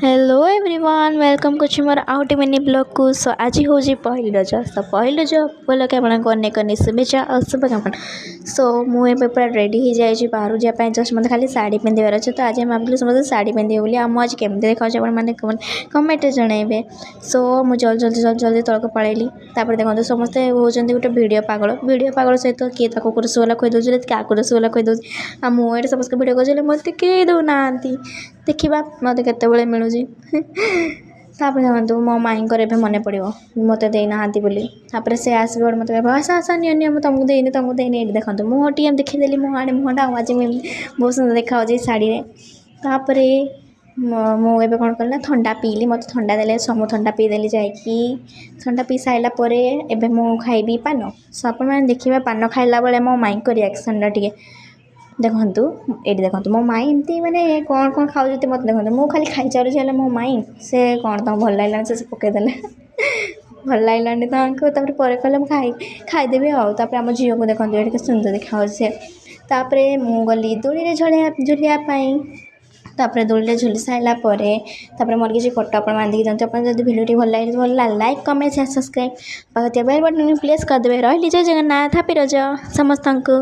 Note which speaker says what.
Speaker 1: Hello everyone welcome कुछ more out mini blog को सो आज हूँ पहली रज सो पहली रज बोल कि आपको अनेक अनेक शुभेच्छा और शुभकामना सो मुझे पूरा रेडी हो जाए बाहर जावाई जस्ट मतलब खाली साड़ी पिंधार अच्छे तो आज भाविल समस्त साड़ी पिंधे बोली आज केमी देखा मैंने कमेंट जनइबे सो मुझे जल्दी जल्दी जल्दी जल्दी तौक पलैली देखो समस्ते होती गोटे भिडियो पागल सहित किए रसगोला खुद दूसरे क्या रसगोला खुद दूसरी मुझे समस्त भिडियो कर मत कई दौना देखा मत के मिलूँ देखो मो माई मन पड़ो मत देना बोली से आसब मत आस आस नि तुमको देनी ये देखो मुँह देखीदेली मुँह आड़े मुँहटा आज बहुत सुंदर देखा शाड़ी तापर मुझे कौन कल ना ठंडा पीली मत ठंडा देले समूह ठंडा पीदेली जाकि ठंडा पी सारा मुझे खाइबी पान सो आप देखिए पान खाइला बेले मो माई को रिएक्शन टे देखु ये देखो मो माई एमती मैंने कौन कौन खाऊ मत देखो मुझे खाली खाई चलुचे मो माई से कौन तुम भल लगे से पकईदे भल लगे तो पर कहले खाई खाईदेवी आम झील को देखो ये सुंदर देखा से मुझे गली दूली झुलियापाई तापर दोली झुली सारापर मोर किसी फोटो आप बांधिकी जाते जब भिडियो भल लगे भल like comment share subscribe bell button press करदे रही जय जगन्नाथ हैप्पी रज समस्त को।